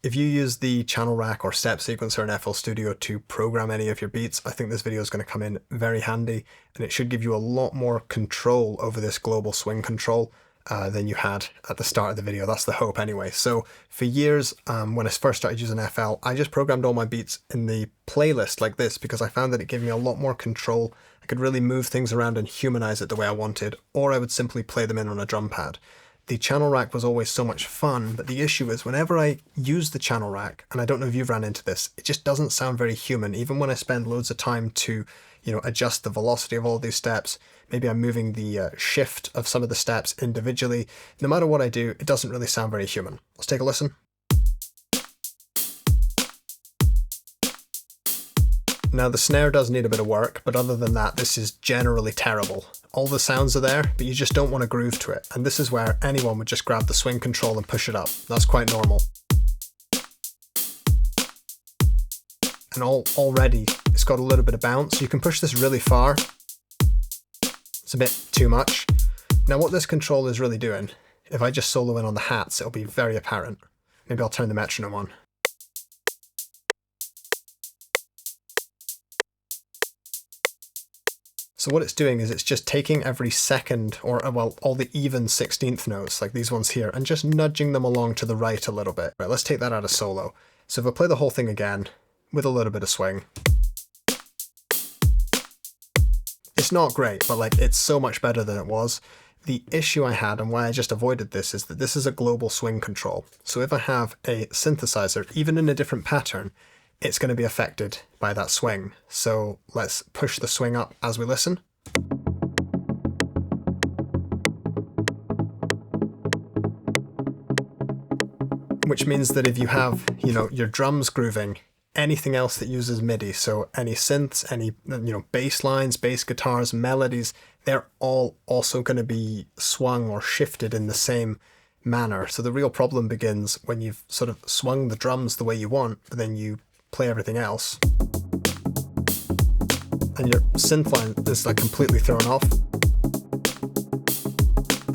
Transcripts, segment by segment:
If you use the channel rack or step sequencer in FL Studio to program any of your beats, I think this video is going to come in very handy, and it should give you a lot more control over this global swing control than you had at the start of the video. That's the hope anyway. So for years, when I first started using FL, I just programmed all my beats in the playlist like this because I found that it gave me a lot more control. I could really move things around and humanize it the way I wanted, or I would simply play them in on a drum pad. The channel rack was always so much fun, but the issue is whenever I use the channel rack, and I don't know if you've ran into this, it just doesn't sound very human. Even when I spend loads of time to, adjust the velocity of all these steps, maybe I'm moving the shift of some of the steps individually. No matter what I do, it doesn't really sound very human. Let's take a listen. Now the snare does need a bit of work, but other than that, this is generally terrible. All the sounds are there, but you just don't want to groove to it. And this is where anyone would just grab the swing control and push it up. That's quite normal. And already it's got a little bit of bounce. You can push this really far. It's a bit too much. Now what this control is really doing, if I just solo in on the hats, it'll be very apparent. Maybe I'll turn the metronome on. So what it's doing is it's just taking every second, or well, all the even 16th notes, like these ones here, and just nudging them along to the right a little bit. Right, let's take that out of solo. So if I play the whole thing again, with a little bit of swing. It's not great, but like it's so much better than it was. The issue I had, and why I just avoided this, is that this is a global swing control. So if I have a synthesizer, even in a different pattern, it's going to be affected by that swing. So let's push the swing up as we listen. Which means that if you have, your drums grooving, anything else that uses MIDI, so any synths, any, bass lines, bass guitars, melodies, they're all also going to be swung or shifted in the same manner. So the real problem begins when you've sort of swung the drums the way you want, but then you play everything else, and your synth line is like completely thrown off.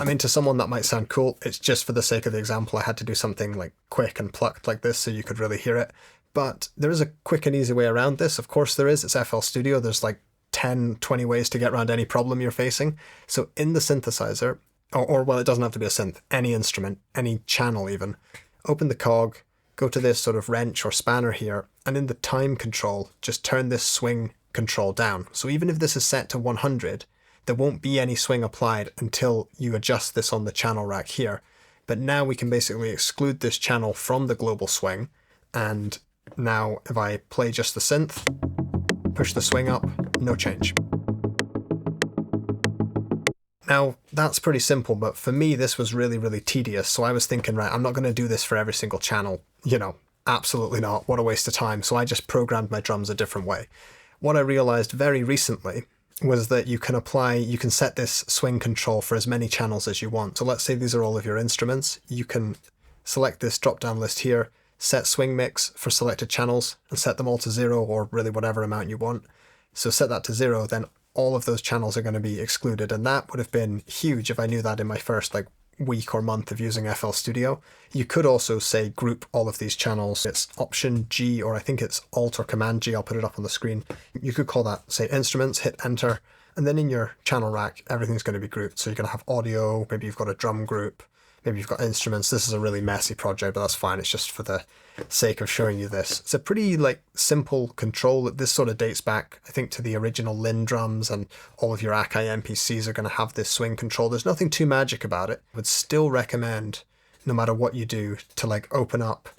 I mean, to someone that might sound cool. It's just for the sake of the example, I had to do something like quick and plucked like this so you could really hear it. But there is a quick and easy way around this. Of course there is. It's FL Studio. There's like 10, 20 ways to get around any problem you're facing. So in the synthesizer, or well, it doesn't have to be a synth, any instrument, any channel even, open the cog, go to this sort of wrench or spanner here, and in the time control, just turn this swing control down. So even if this is set to 100, there won't be any swing applied until you adjust this on the channel rack here. But now we can basically exclude this channel from the global swing. And now if I play just the synth, push the swing up, no change. Now, that's pretty simple, but for me, this was really, really tedious. So I was thinking, right, I'm not going to do this for every single channel. Absolutely not. What a waste of time. So I just programmed my drums a different way. What I realized very recently was that you can set this swing control for as many channels as you want. So let's say these are all of your instruments. You can select this drop-down list here, set swing mix for selected channels, and set them all to 0, or really whatever amount you want. So set that to 0, then all of those channels are going to be excluded, and that would have been huge if I knew that in my first week or month of using FL Studio. You could also say group all of these channels. It's Option G, or I think it's Alt or Command G. I'll put it up on the screen. You could call that, say, instruments, hit enter, and then in your channel rack, everything's going to be grouped. So you're going to have audio, maybe you've got a drum group, maybe you've got instruments. This is a really messy project, but that's fine. It's just for the sake of showing you this. It's a pretty simple control. This sort of dates back, I think, to the original Linn drums, and all of your Akai MPCs are going to have this swing control. There's nothing too magic about it. I would still recommend, no matter what you do, to open up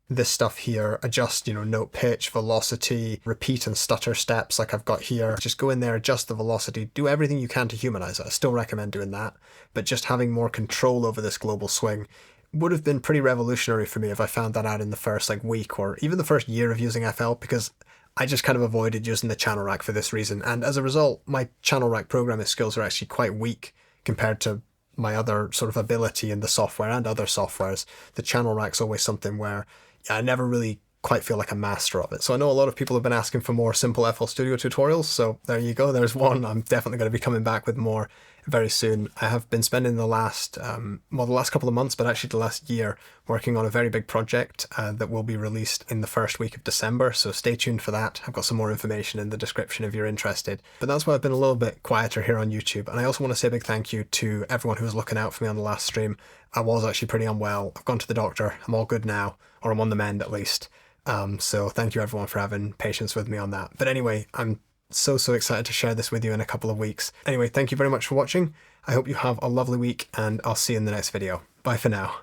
this stuff here, adjust, note pitch, velocity, repeat and stutter steps like I've got here. Just go in there, adjust the velocity, do everything you can to humanize it. I still recommend doing that, but just having more control over this global swing would have been pretty revolutionary for me if I found that out in the first week or even the first year of using FL, because I just kind of avoided using the channel rack for this reason. And as a result, my channel rack programming skills are actually quite weak compared to my other sort of ability in the software and other softwares. The channel rack's always something where I never really quite feel like a master of it. So I know a lot of people have been asking for more simple FL Studio tutorials, so there you go, there's one. I'm definitely going to be coming back with more very soon. I have been spending the last couple of months, but actually the last year, working on a very big project that will be released in the first week of December, so stay tuned for that. I've got some more information in the description if you're interested. But that's why I've been a little bit quieter here on YouTube, and I also want to say a big thank you to everyone who was looking out for me on the last stream. I was actually pretty unwell. I've gone to the doctor. I'm all good now, or I'm on the mend at least. So thank you everyone for having patience with me on that. But anyway, I'm so excited to share this with you in a couple of weeks. Anyway, thank you very much for watching. I hope you have a lovely week, and I'll see you in the next video. Bye for now.